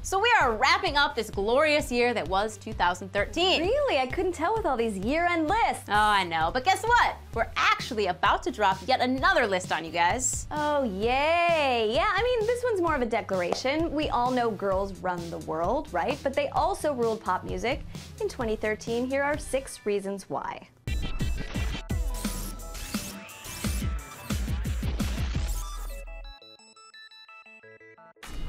So we are wrapping up this glorious year that was 2013. Really? I couldn't tell with all these year-end lists. Oh, I know. But guess what? We're actually about to drop yet another list on you guys. Oh, yay. Yeah, I mean, this one's more of a declaration. We all know girls run the world, right? But they also ruled pop music. In 2013, here are 6 reasons why.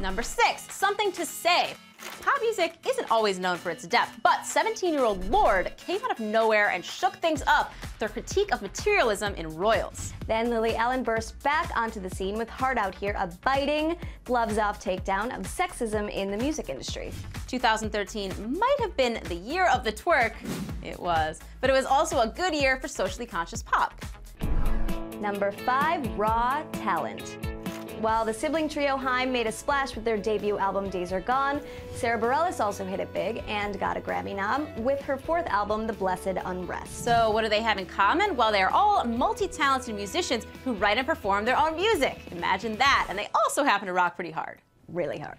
Number 6, something to say. Pop music isn't always known for its depth, but 17-year-old Lorde came out of nowhere and shook things up with their critique of materialism in Royals. Then Lily Allen burst back onto the scene with Hard Out Here, a biting, gloves-off takedown of sexism in the music industry. 2013 might have been the year of the twerk. It was. But it was also a good year for socially conscious pop. Number 5, raw talent. While the sibling trio Haim made a splash with their debut album Days Are Gone, Sarah Bareilles also hit it big and got a Grammy nom with her 4th album, The Blessed Unrest. So what do they have in common? Well, they're all multi-talented musicians who write and perform their own music. Imagine that. And they also happen to rock pretty hard. Really hard.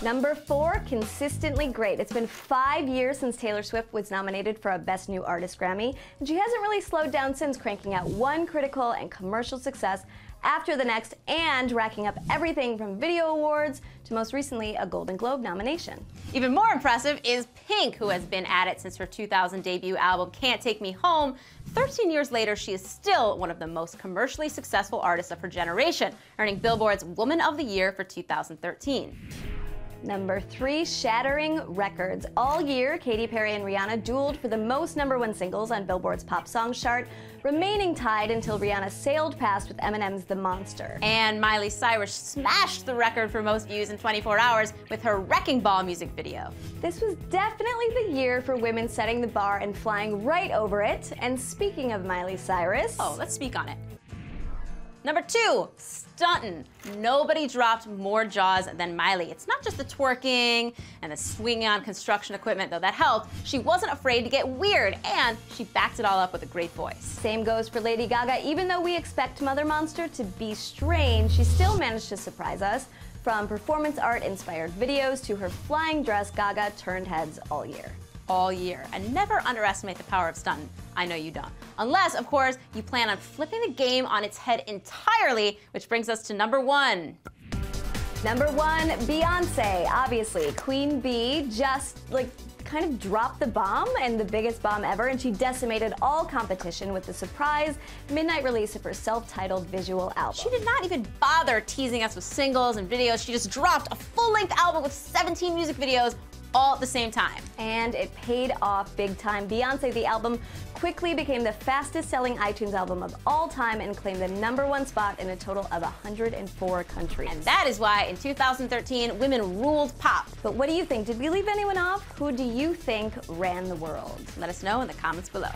Number 4, consistently great. It's been 5 years since Taylor Swift was nominated for a Best New Artist Grammy, and she hasn't really slowed down since, cranking out one critical and commercial success after the next and racking up everything from video awards to most recently a Golden Globe nomination. Even more impressive is Pink, who has been at it since her 2000 debut album Can't Take Me Home. 13 years later, she is still one of the most commercially successful artists of her generation, earning Billboard's Woman of the Year for 2013. Number 3, shattering records. All year, Katy Perry and Rihanna dueled for the most #1 singles on Billboard's Pop Songs chart, remaining tied until Rihanna sailed past with Eminem's The Monster. And Miley Cyrus smashed the record for most views in 24 hours with her Wrecking Ball music video. This was definitely the year for women setting the bar and flying right over it. And speaking of Miley Cyrus... Oh, let's speak on it. Number 2, stuntin'. Nobody dropped more jaws than Miley. It's not just the twerking and the swinging on construction equipment, though that helped. She wasn't afraid to get weird, and she backed it all up with a great voice. Same goes for Lady Gaga. Even though we expect Mother Monster to be strange, she still managed to surprise us. From performance art-inspired videos to her flying dress, Gaga turned heads all year. All year. And never underestimate the power of stuntin'. I know you don't. Unless, of course, you plan on flipping the game on its head entirely, which brings us to number 1. Number 1, Beyonce. Obviously, Queen Bee just, kind of dropped the bomb, and the biggest bomb ever, and she decimated all competition with the surprise midnight release of her self-titled visual album. She did not even bother teasing us with singles and videos. She just dropped a full-length album with 17 music videos all at the same time. And it paid off big time. Beyonce, the album, quickly became the fastest-selling iTunes album of all time and claimed the #1 spot in a total of 104 countries. And that is why in 2013, women ruled pop. But what do you think? Did we leave anyone off? Who do you think ran the world? Let us know in the comments below.